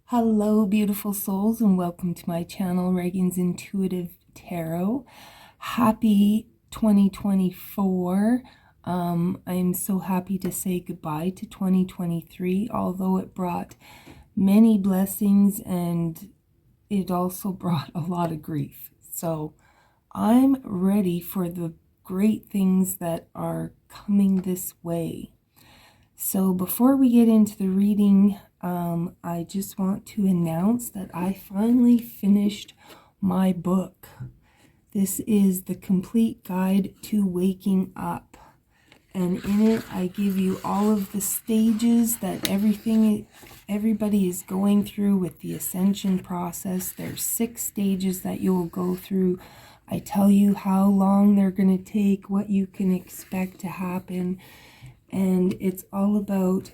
Hello, beautiful souls, and welcome to my channel, Ragean's Intuitive Tarot. Happy 2024. I'm so happy to say goodbye to 2023, although it brought many blessings and it also brought a lot of grief. So I'm ready for the great things that are coming this way. So before we get into the reading, I just want to announce that I finally finished my book. This is the complete guide to waking up. And in it, I give you all of the stages that everybody is going through with the ascension process. There's 6 stages that you will go through. I tell you how long they're going to take, what you can expect to happen. And it's all about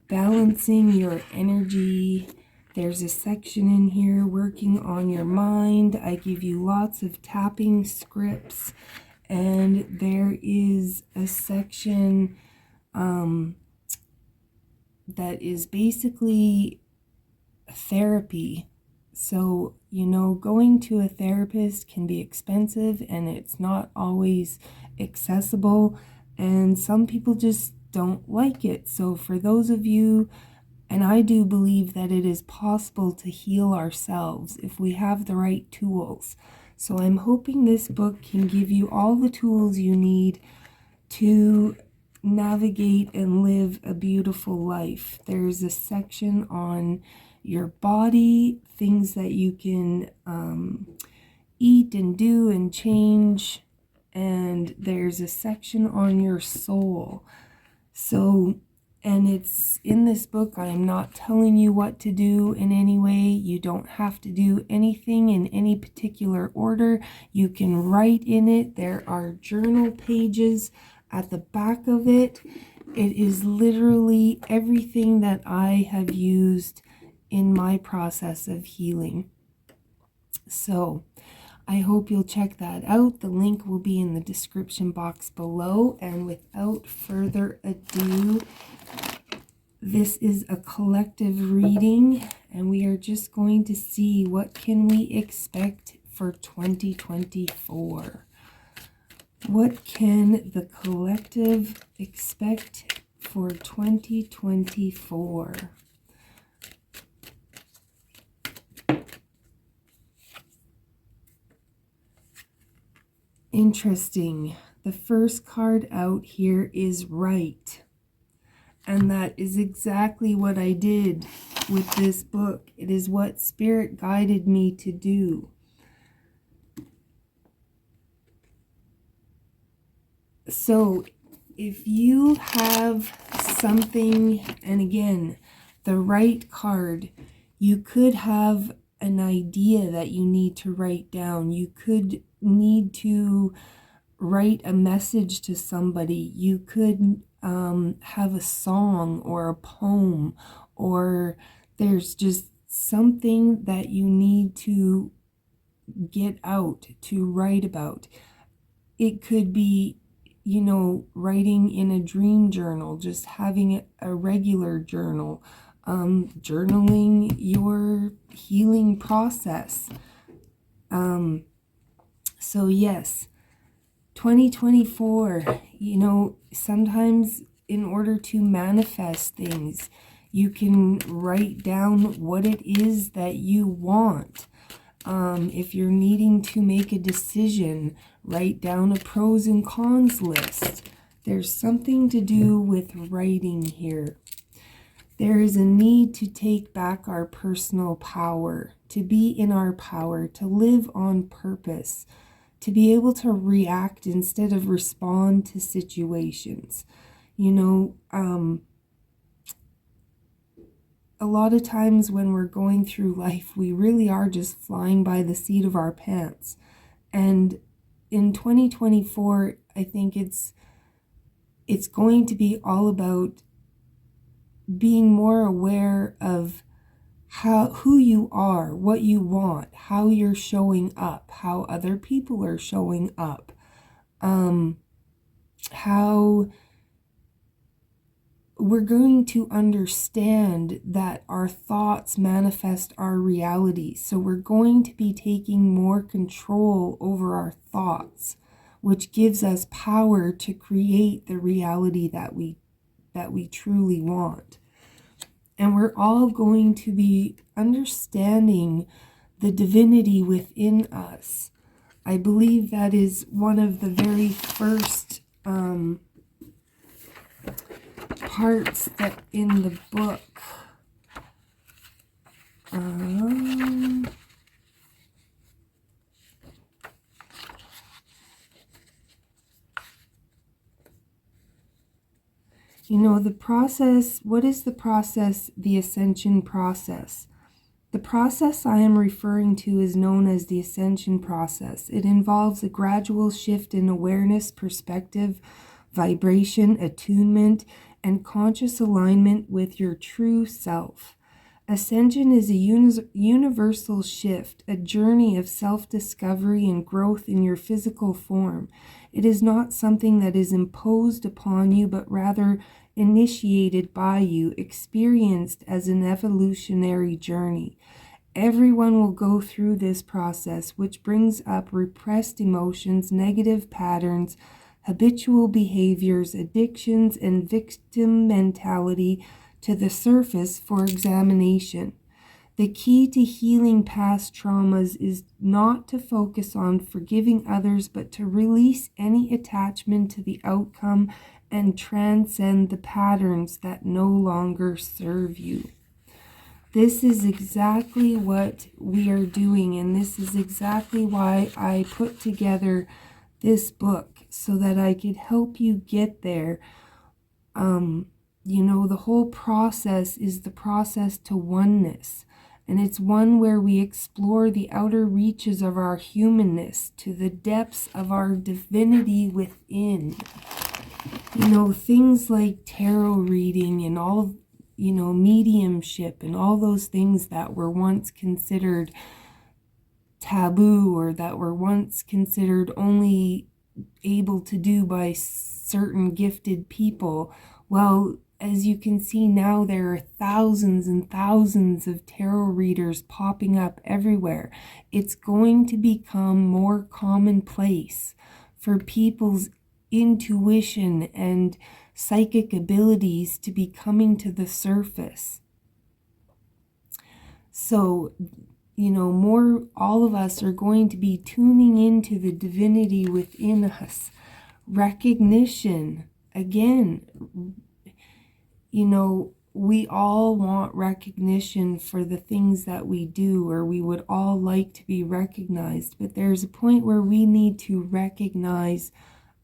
balancing your energy. There's a section in here working on your mind. I give you lots of tapping scripts. And there is a section that is basically therapy. So, going to a therapist can be expensive and it's not always accessible. And some people just don't like it. So for those of you, and I do believe that it is possible to heal ourselves if we have the right tools. So I'm hoping this book can give you all the tools you need to navigate and live a beautiful life. There's a section on your body, things that you can eat and do and change. And there's a section on your soul. So, and it's in this book, I am not telling you what to do in any way. You don't have to do anything in any particular order. You can write in it. There are journal pages at the back of it. It is literally everything that I have used in my process of healing. So, I hope you'll check that out. The link will be in the description box below. And without further ado, this is a collective reading, and we are just going to see what can we expect for 2024. What can the collective expect for 2024? Interesting. The first card out here is right. And that is exactly what I did with this book. It is what Spirit guided me to do. So if you have something, and again, the right card, you could have an idea that you need to write down. You could need to write a message to somebody. You could have a song or a poem, or there's just something that you need to get out, to write about. It could be, writing in a dream journal, just having a regular journal, journaling your healing process. So yes, 2024, sometimes in order to manifest things, you can write down what it is that you want. If you're needing to make a decision, write down a pros and cons list. There's something to do with writing here. There is a need to take back our personal power, to be in our power, to live on purpose, to be able to react instead of respond to situations. A lot of times when we're going through life, we really are just flying by the seat of our pants. And in 2024, I think it's going to be all about being more aware of who you are, what you want, how you're showing up, how other people are showing we're going to understand that our thoughts manifest our reality. So we're going to be taking more control over our thoughts, which gives us power to create the reality that we truly want. And we're all going to be understanding the divinity within us. I believe that is one of the very first parts that in the book. The process, what is the process? The ascension process. The process I am referring to is known as the ascension process. It involves a gradual shift in awareness, perspective, vibration, attunement, and conscious alignment with your true self. Ascension is a universal shift, a journey of self-discovery and growth in your physical form. It is not something that is imposed upon you, but rather initiated by you, experienced as an evolutionary journey. Everyone will go through this process, which brings up repressed emotions, negative patterns, habitual behaviors, addictions, and victim mentality to the surface for examination. The key to healing past traumas is not to focus on forgiving others, but to release any attachment to the outcome and transcend the patterns that no longer serve you. This is exactly what we are doing, and this is exactly why I put together this book, so that I could help you get there. The whole process is the process to oneness, and it's one where we explore the outer reaches of our humanness to the depths of our divinity within. Things like tarot reading and all, mediumship and all those things that were once considered taboo, or that were once considered only able to do by certain gifted people. Well, as you can see now, there are thousands and thousands of tarot readers popping up everywhere. It's going to become more commonplace for people's intuition and psychic abilities to be coming to the surface. So, all of us are going to be tuning into the divinity within us. Recognition, again, we all want recognition for the things that we do, or we would all like to be recognized, but there's a point where we need to recognize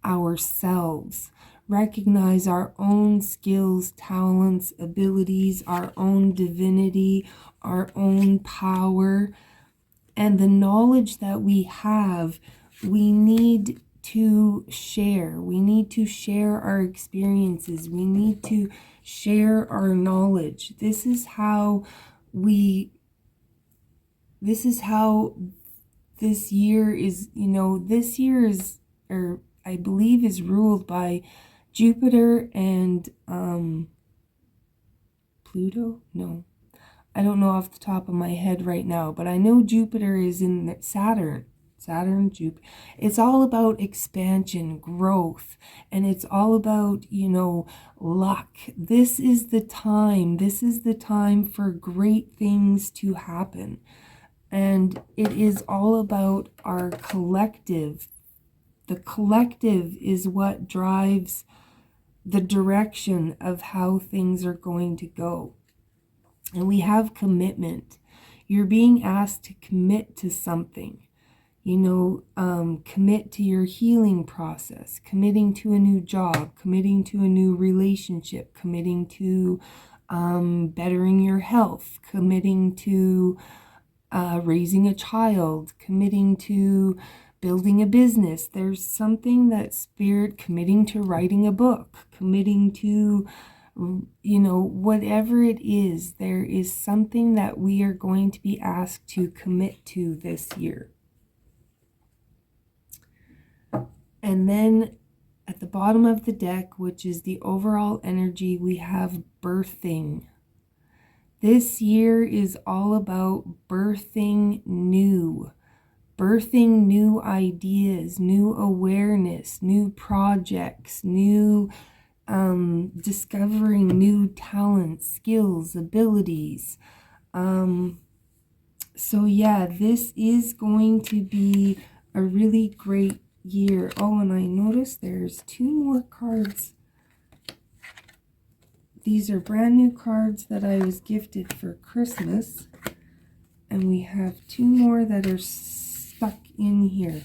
ourselves, recognize our own skills, talents, abilities, our own divinity, our own power, and the knowledge that we have. We need to share. We need to share our experiences. We need to share our knowledge. This is how this year is, this year is, or I believe is ruled by Jupiter and Pluto? No. I don't know off the top of my head right now, but I know Jupiter is in Saturn, Jupiter. It's all about expansion, growth, and it's all about, luck. This is the time for great things to happen. And it is all about our collective. The collective is what drives the direction of how things are going to go. And we have commitment. You're being asked to commit to something. Commit to your healing process, committing to a new job, committing to a new relationship, committing to bettering your health, committing to raising a child, committing to building a business. There's something that Spirit, committing to writing a book, committing to whatever it is, there is something that we are going to be asked to commit to this year. And then At the bottom of the deck, which is the overall energy, we have birthing. This year is all about birthing new ideas, new awareness, new projects, new discovering new talents, skills, abilities. So yeah, this is going to be a really great year. Oh, and I noticed there's 2 more cards. These are brand new cards that I was gifted for Christmas. And we have 2 more that are stuck in here.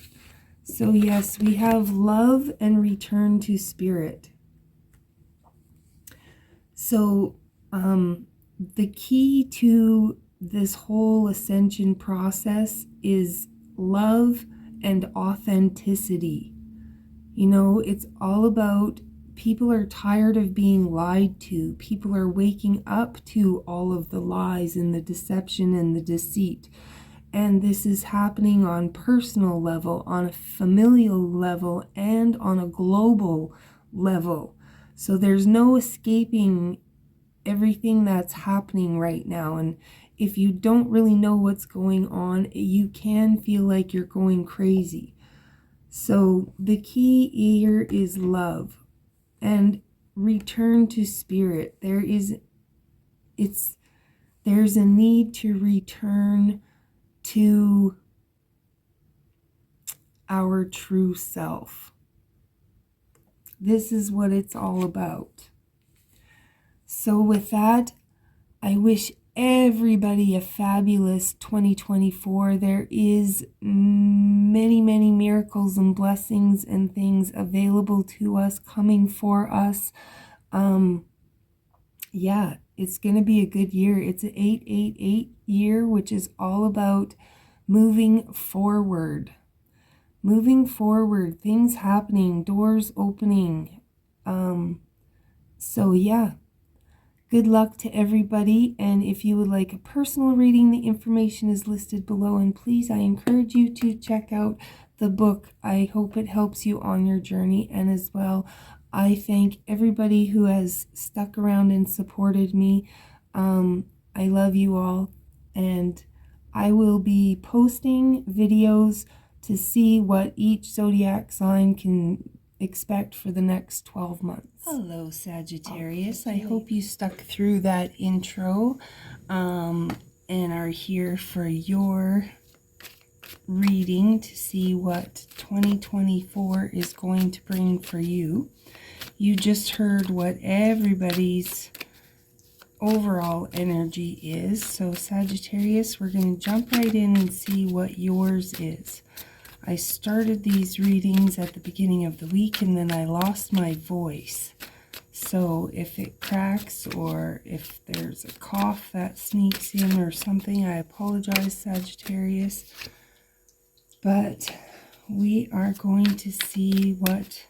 So yes, we have love and return to spirit. So the key to this whole ascension process is love and authenticity. You know, it's all about, people are tired of being lied to. People are waking up to all of the lies and the deception and the deceit. And this is happening on personal level, on a familial level, and on a global level. So there's no escaping everything that's happening right now. And if you don't really know what's going on, you can feel like you're going crazy. So the key here is love and return to spirit. There's a need to return to our true self. This is what it's all about. So with that, I wish everybody a fabulous 2024. There is many, many miracles and blessings and things available to us, coming for us. Yeah, it's going to be a good year. It's an 888 year, which is all about moving forward. Moving forward, things happening, doors opening. So yeah. Good luck to everybody, and if you would like a personal reading, the information is listed below, and please, I encourage you to check out the book. I hope it helps you on your journey, and as well, I thank everybody who has stuck around and supported me. I love you all, and I will be posting videos to see what each zodiac sign can expect for the next 12 months. Hello, Sagittarius. I hope you stuck through that intro and are here for your reading to see what 2024 is going to bring for you. You just heard what everybody's overall energy is. So Sagittarius, we're going to jump right in and see what yours is. I started these readings at the beginning of the week and then I lost my voice. So if it cracks or if there's a cough that sneaks in or something, I apologize, Sagittarius. But we are going to see what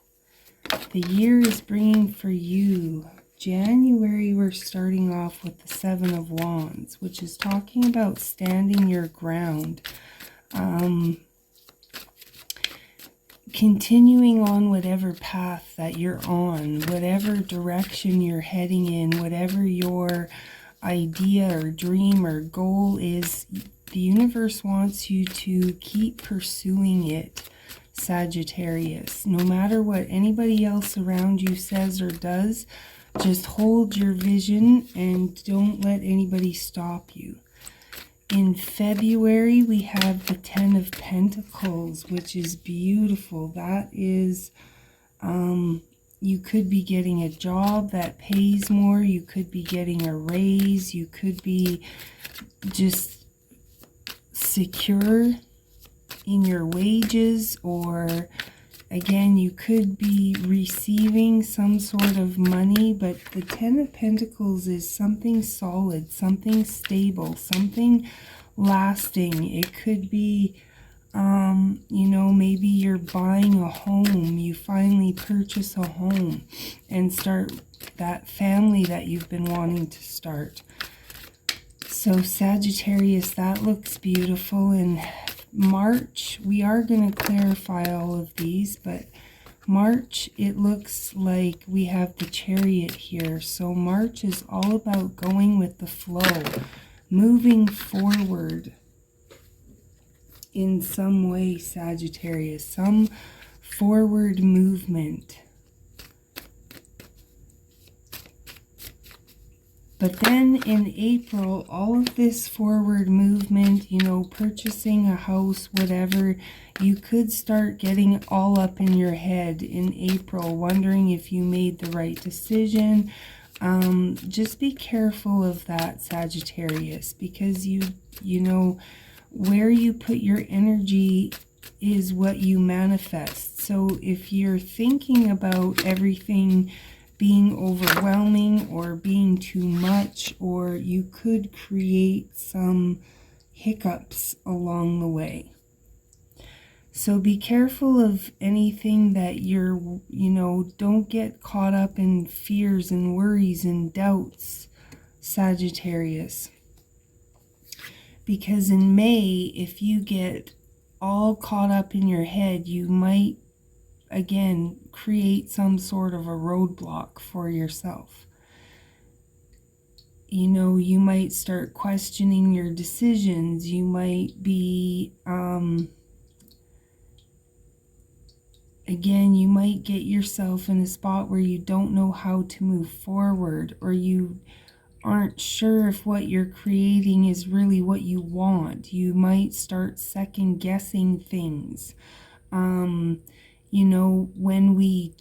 the year is bringing for you. January, we're starting off with the 7 of Wands, which is talking about standing your ground. Continuing on whatever path that you're on, whatever direction you're heading in, whatever your idea or dream or goal is, the universe wants you to keep pursuing it, Sagittarius. No matter what anybody else around you says or does, just hold your vision and don't let anybody stop you. In February, we have the 10 of Pentacles, which is beautiful. That is, you could be getting a job that pays more. You could be getting a raise. You could be just secure in your wages, or again, you could be receiving some sort of money, but the 10 of Pentacles is something solid, something stable, something lasting. It could be, you know, maybe you're buying a home. You finally purchase a home and start that family that you've been wanting to start. So Sagittarius, that looks beautiful. In March, we are going to clarify all of these, but March, it looks like we have the Chariot here. So March is all about going with the flow, moving forward in some way, Sagittarius, some forward movement. But then in April, all of this forward movement, you know, purchasing a house, whatever, you could start getting all up in your head in April, wondering if you made the right decision. Just be careful of that, Sagittarius, because you know, where you put your energy is what you manifest. So if you're thinking about everything being overwhelming or being too much, or you could create some hiccups along the way. So be careful of anything that you're, you know, don't get caught up in fears and worries and doubts, Sagittarius. Because in May, if you get all caught up in your head, you might again create some sort of a roadblock for yourself. You know, you might start questioning your decisions. You might be again, you might get yourself in a spot where you don't know how to move forward, or you aren't sure if what you're creating is really what you want. You might start second guessing things. You know, when we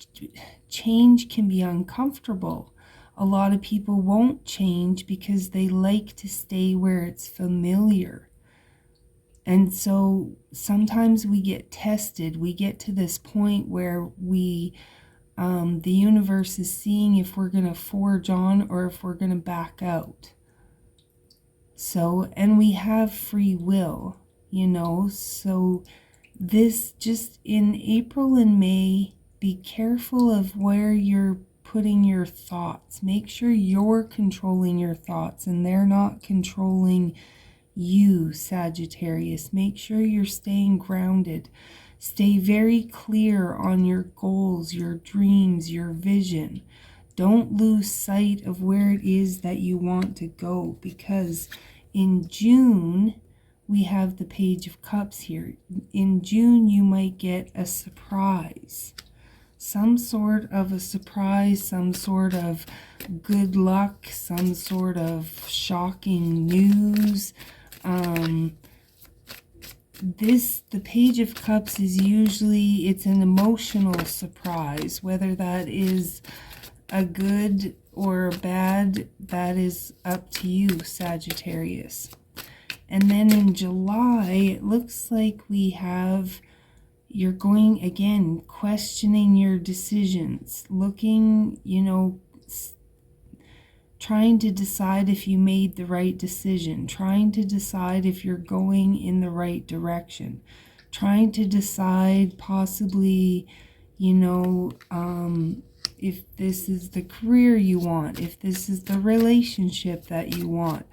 change can be uncomfortable. A lot of people won't change because they like to stay where it's familiar. And so sometimes we get tested. We get to this point where we, the universe is seeing if we're going to forge on or if we're going to back out. So, and we have free will, you know, so this just in April and May, be careful of where you're putting your thoughts. Make sure you're controlling your thoughts and they're not controlling you, Sagittarius. Make sure you're staying grounded. Stay very clear on your goals, your dreams, your vision. Don't lose sight of where it is that you want to go, because in June, we have the Page of Cups here. In June, you might get a surprise. Some sort of a surprise, some sort of good luck, some sort of shocking news. The Page of Cups is usually, it's an emotional surprise. Whether that is a good or a bad, that is up to you, Sagittarius. And then in July, it looks like we have, you're going again, questioning your decisions, looking, you know, trying to decide if you made the right decision, trying to decide if you're going in the right direction, trying to decide possibly, you know, if this is the career you want, if this is the relationship that you want.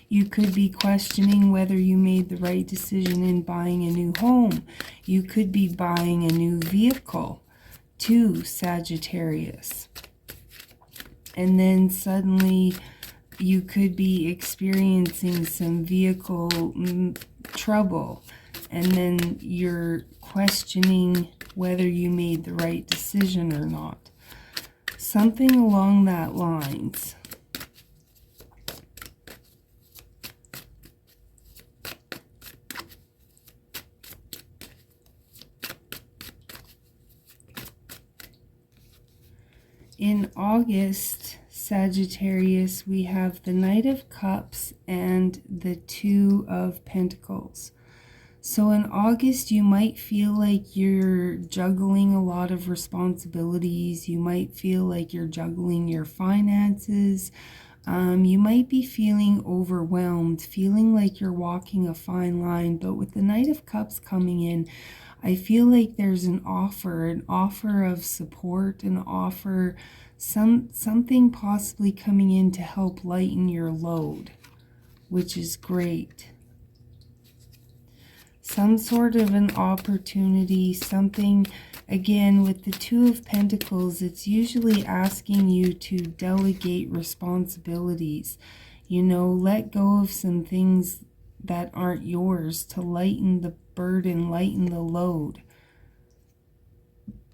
You could be questioning whether you made the right decision in buying a new home. You could be buying a new vehicle too, Sagittarius. And then suddenly you could be experiencing some vehicle trouble. And then you're questioning whether you made the right decision or not. Something along that lines. In August, Sagittarius, we have the Knight of Cups and the Two of Pentacles. So in August, you might feel like you're juggling a lot of responsibilities. You might feel like you're juggling your finances. You might be feeling overwhelmed, feeling like you're walking a fine line. But with the Knight of Cups coming in, I feel like there's an offer of support, an offer, something possibly coming in to help lighten your load, which is great. some sort of an opportunity, something, again, with the Two of Pentacles, it's usually asking you to delegate responsibilities. You know, let go of some things that aren't yours to lighten the burden, lighten the load.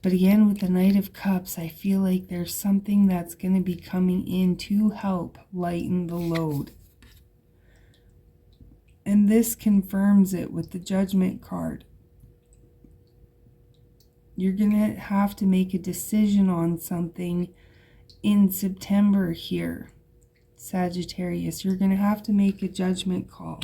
But again, with the Knight of Cups, I feel like there's something that's going to be coming in to help lighten the load. And this confirms it with the Judgment card. You're going to have to make a decision on something in September here, Sagittarius. You're going to have to make a judgment call.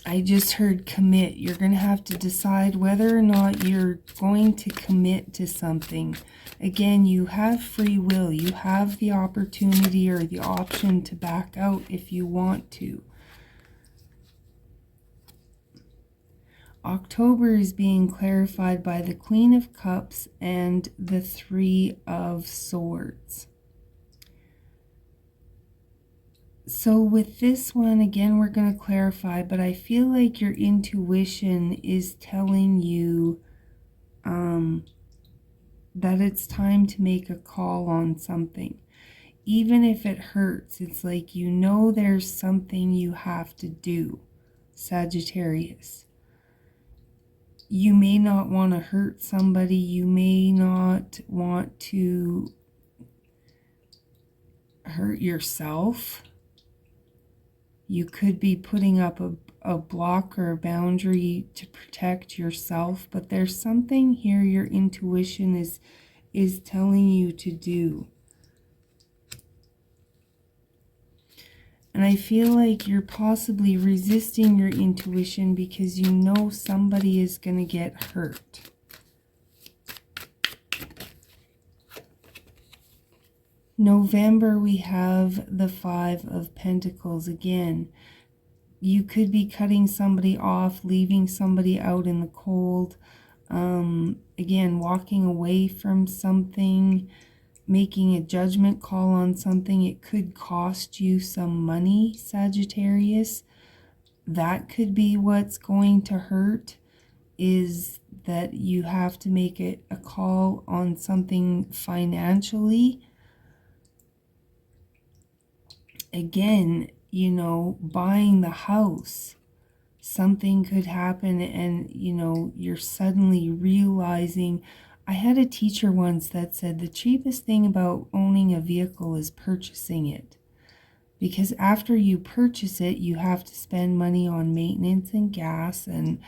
I just heard commit. You're going to have to decide whether or not you're going to commit to something. Again, you have free will. You have the opportunity or the option to back out if you want to. October is being clarified by the Queen of Cups and the Three of Swords. So with this one, again, we're going to clarify, but I feel like your intuition is telling you that it's time to make a call on something. Even if it hurts, it's like you know there's something you have to do, Sagittarius. You may not want to hurt somebody. You may not want to hurt yourself. You could be putting up a block or a boundary to protect yourself, but there's something here your intuition is telling you to do. And I feel like you're possibly resisting your intuition because you know somebody is going to get hurt. November, we have the Five of Pentacles again. You could be cutting somebody off, leaving somebody out in the cold. Again, walking away from something, making a judgment call on something. It could cost you some money, Sagittarius. That could be what's going to hurt, is that you have to make a call on something financially. Again, you know, buying the house, something could happen and, you know, you're suddenly realizing. I had a teacher once that said the cheapest thing about owning a vehicle is purchasing it. Because after you purchase it, you have to spend money on maintenance and gas and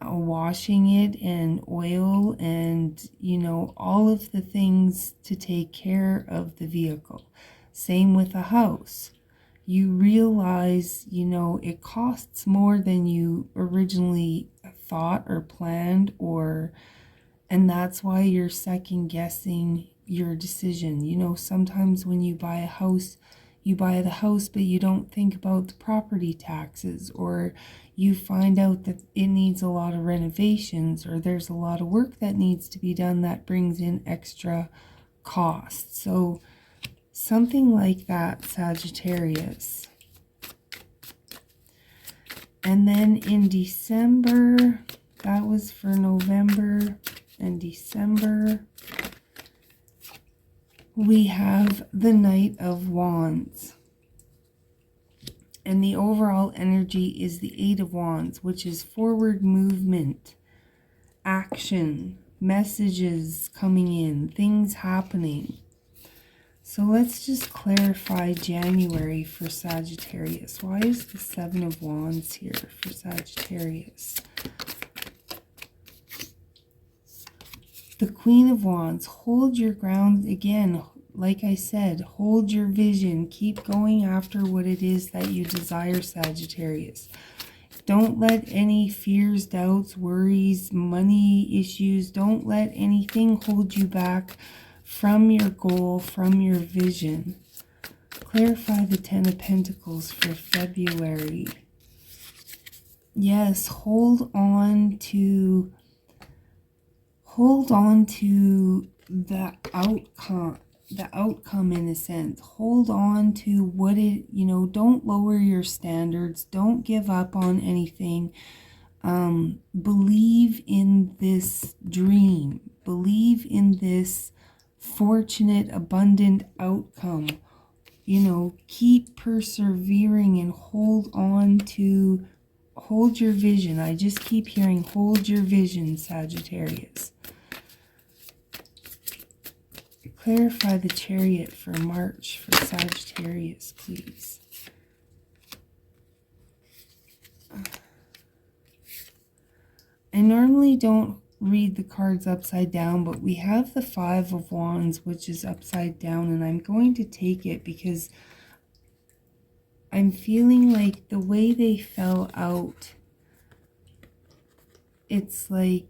washing it and oil and, you know, all of the things to take care of the vehicle. Same with a house. You realize, you know, it costs more than you originally thought or planned, and that's why you're second guessing your decision. You know, sometimes when you buy a house, you buy the house, but you don't think about the property taxes, or you find out that it needs a lot of renovations, or there's a lot of work that needs to be done that brings in extra costs. So something like that, Sagittarius. And then in December, that was for November and December, we have the Knight of Wands. And the overall energy is the Eight of Wands, which is forward movement, action, messages coming in, things happening. So let's just clarify January for Sagittarius. Why is the Seven of Wands here for Sagittarius? The Queen of Wands, hold your ground. Again, like I said, hold your vision. Keep going after what it is that you desire, Sagittarius. Don't let any fears, doubts, worries, money issues, don't let anything hold you back from your goal, from your vision. Clarify the Ten of Pentacles for February. Yes, hold on to the outcome. the outcome in a sense. Hold on to what it, don't lower your standards. Don't give up on anything. Believe in this dream. Believe in this fortunate, abundant outcome. Keep persevering and hold your vision. I just keep hearing, hold your vision, Sagittarius. Clarify the Chariot for March for Sagittarius, please. I normally don't read the cards upside down, but we have the Five of Wands, which is upside down, and I'm going to take it because I'm feeling like the way they fell out, it's like,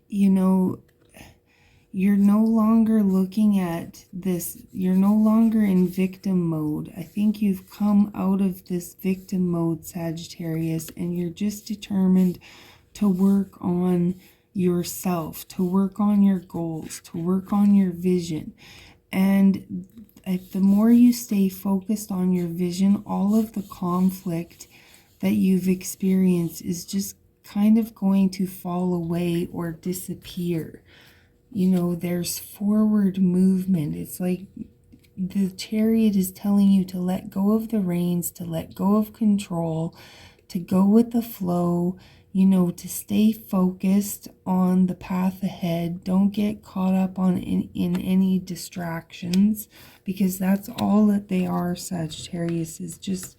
you're no longer looking at this, you're no longer in victim mode. I think you've come out of this victim mode, Sagittarius, and you're just determined to work on yourself, to work on your goals, to work on your vision. And the more you stay focused on your vision, all of the conflict that you've experienced is just kind of going to fall away or disappear. There's forward movement. It's like the Chariot is telling you to let go of the reins, to let go of control, to go with the flow, to stay focused on the path ahead. Don't get caught up in any distractions, because that's all that they are, Sagittarius, is just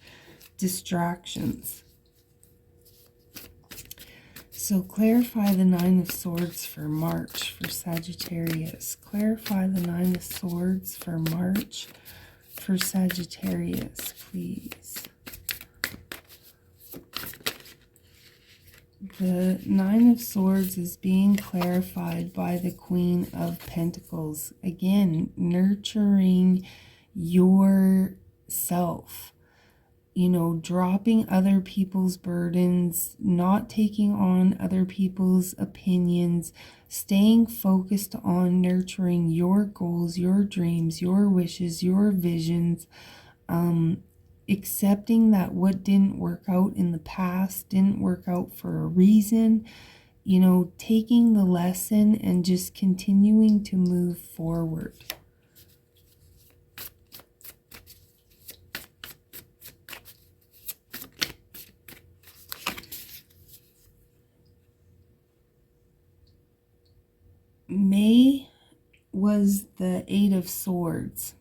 distractions. So clarify the Nine of Swords for March for Sagittarius. Clarify the Nine of Swords for March for Sagittarius, please. The Nine of Swords is being clarified by the Queen of Pentacles. Again, nurturing yourself. Dropping other people's burdens, not taking on other people's opinions, staying focused on nurturing your goals, your dreams, your wishes, your visions, accepting that what didn't work out in the past didn't work out for a reason, taking the lesson and just continuing to move forward. May was the Eight of Swords,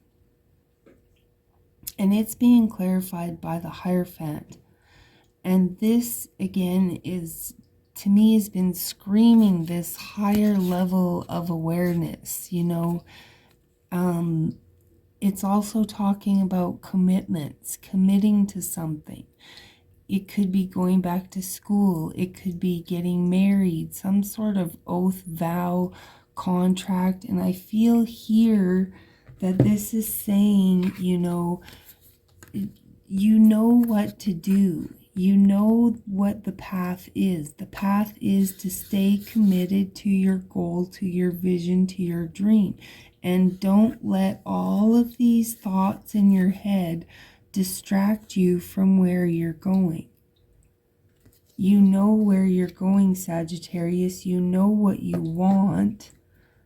and it's being clarified by the Hierophant. And this, again, is, to me, has been screaming this higher level of awareness. It's also talking about commitments, committing to something. It could be going back to school. It could be getting married, some sort of oath, vow, contract. And I feel here that this is saying, you know what to do. You know what the path is. The path is to stay committed to your goal, to your vision, to your dream. And don't let all of these thoughts in your head distract you from where you're going. You know where you're going, Sagittarius. You know what you want.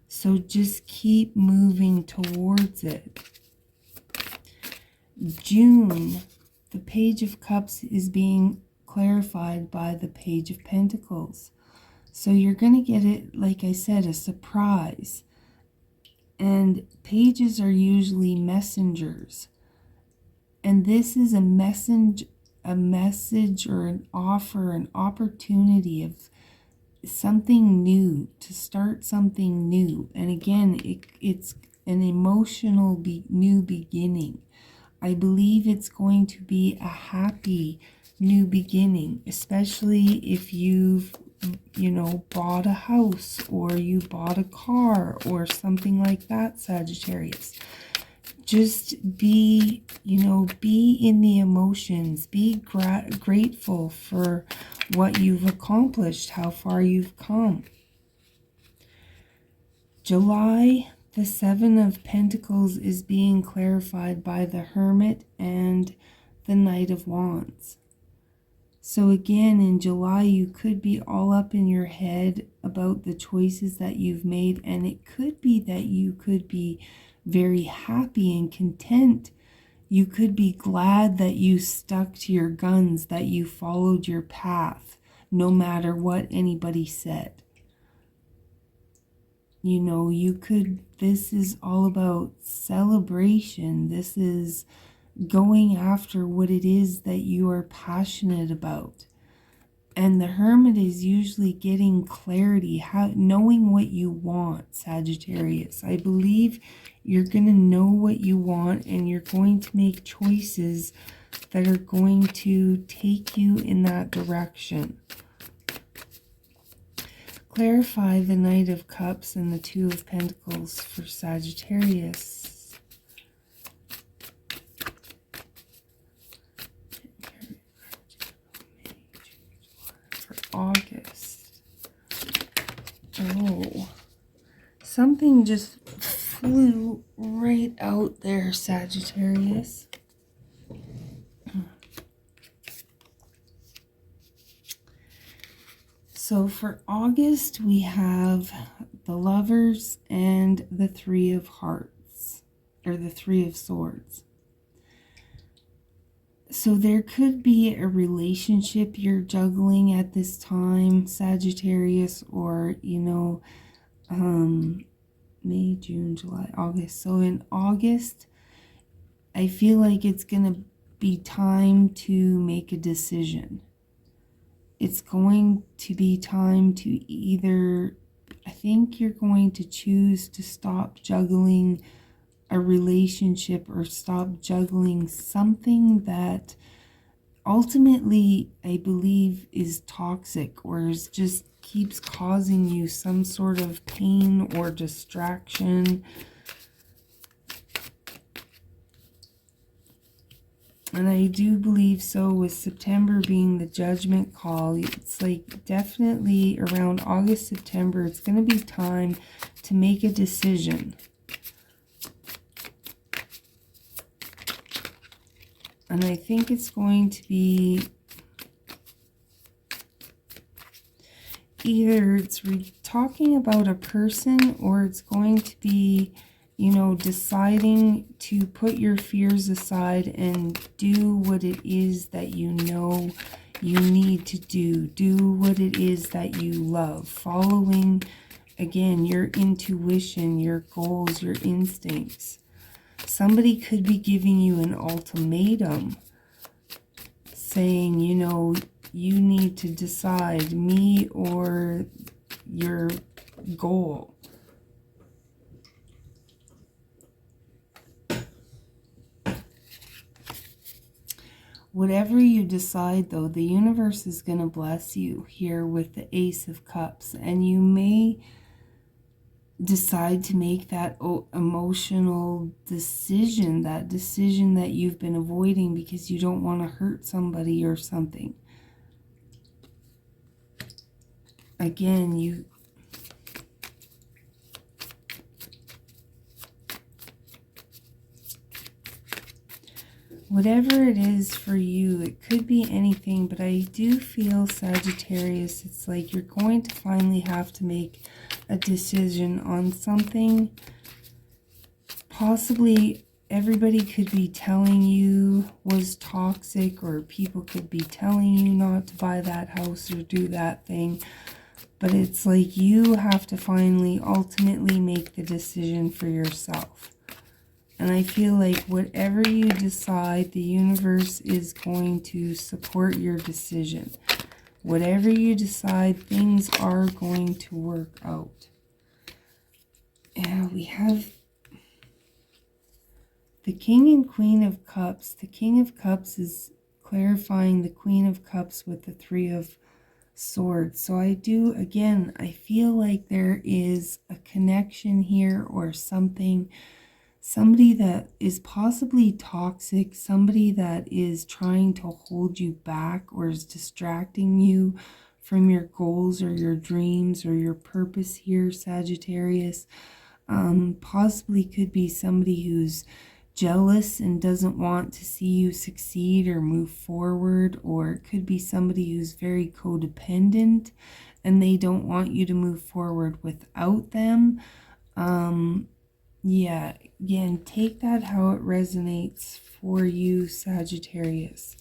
So just keep moving towards it. June, the Page of Cups is being clarified by the Page of Pentacles. So you're going to get it, like I said, a surprise. And pages are usually messengers. And this is a message or an offer, an opportunity of something new, to start something new. And again, it's an emotional new beginning. I believe it's going to be a happy new beginning, especially if you've, bought a house or you bought a car or something like that, Sagittarius. Just be in the emotions. Be grateful for what you've accomplished, how far you've come. July, the Seven of Pentacles is being clarified by the Hermit and the Knight of Wands. So again, in July, you could be all up in your head about the choices that you've made, and it could be that you could be very happy and content. You could be glad that you stuck to your guns, that you followed your path, no matter what anybody said. You know, this is all about celebration. This is going after what it is that you are passionate about. And the Hermit is usually getting clarity, knowing what you want, Sagittarius. I believe you're going to know what you want, and you're going to make choices that are going to take you in that direction. Clarify the Knight of Cups and the Two of Pentacles for Sagittarius. For August. Oh, something just flew right out there, Sagittarius. So for August, we have the Lovers and the Three of Hearts, or the Three of Swords. So there could be a relationship you're juggling at this time, Sagittarius, or, you know, May, June, July, August. So in August, I feel like it's going to be time to make a decision. It's going to be time to either, I think you're going to choose to stop juggling a relationship or stop juggling something that ultimately I believe is toxic or is just keeps causing you some sort of pain or distraction. And I do believe so, with September being the judgment call. It's like definitely around August, September, it's going to be time to make a decision. And I think it's going to be either it's talking about a person, or it's going to be, you know, deciding to put your fears aside and do what it is that you know you need to do. Do what it is that you love. Following, again, your intuition, your goals, your instincts. Somebody could be giving you an ultimatum, saying, you know, you need to decide, me or your goal. Whatever you decide, though, the universe is going to bless you here with the Ace of Cups. And you may decide to make that emotional decision, that decision that you've been avoiding because you don't want to hurt somebody or something. Again, whatever it is for you, it could be anything, but I do feel, Sagittarius, it's like you're going to finally have to make a decision on something. Possibly everybody could be telling you was toxic, or people could be telling you not to buy that house or do that thing. But it's like you have to finally, ultimately make the decision for yourself. And I feel like whatever you decide, the universe is going to support your decision. Whatever you decide, things are going to work out. And we have the King and Queen of Cups. The King of Cups is clarifying the Queen of Cups with the Three of Swords. So I feel like there is a connection here, or somebody that is possibly toxic, somebody that is trying to hold you back or is distracting you from your goals or your dreams or your purpose here, Sagittarius. Possibly could be somebody who's jealous and doesn't want to see you succeed or move forward, or it could be somebody who's very codependent and they don't want you to move forward without them. Yeah, again, take that how it resonates for you, Sagittarius.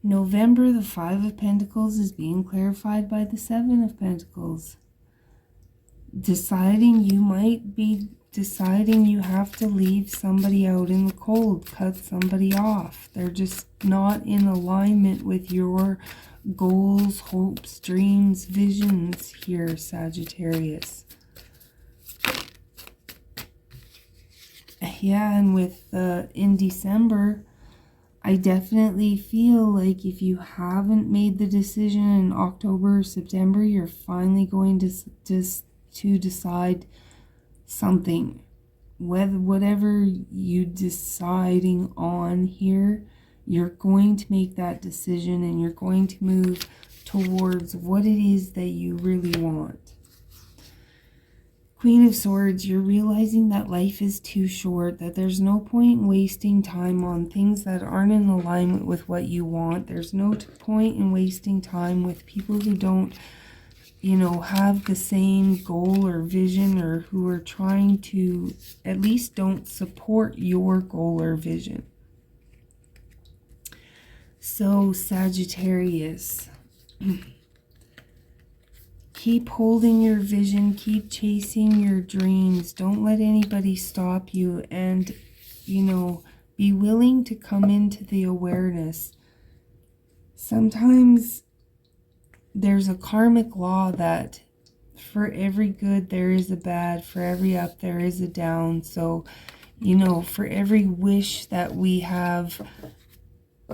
November, the Five of Pentacles is being clarified by the Seven of Pentacles. You might be deciding you have to leave somebody out in the cold, cut somebody off. They're just not in alignment with your goals, hopes, dreams, visions here, Sagittarius. Yeah, and with in December, I definitely feel like if you haven't made the decision in October or September, you're finally going to decide something. Whatever you deciding on here, you're going to make that decision and you're going to move towards what it is that you really want. Queen of Swords, you're realizing that life is too short, that there's no point in wasting time on things that aren't in alignment with what you want. There's no point in wasting time with people who don't, have the same goal or vision, or who are trying to, at least don't support your goal or vision. So, Sagittarius, keep holding your vision, keep chasing your dreams. Don't let anybody stop you, and, be willing to come into the awareness. Sometimes there's a karmic law that for every good there is a bad, for every up there is a down. So, for every wish that we have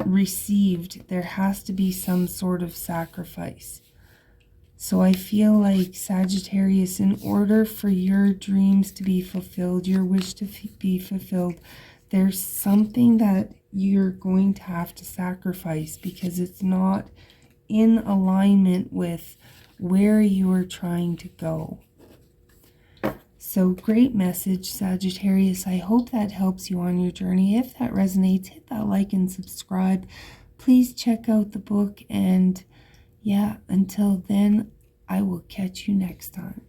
received, there has to be some sort of sacrifice. So I feel like, Sagittarius, in order for your dreams to be fulfilled, your wish to be fulfilled, there's something that you're going to have to sacrifice, because it's not in alignment with where you are trying to go. So, great message, Sagittarius. I hope that helps you on your journey. If that resonates, hit that like and subscribe. Please check out the book, and yeah, until then, I will catch you next time.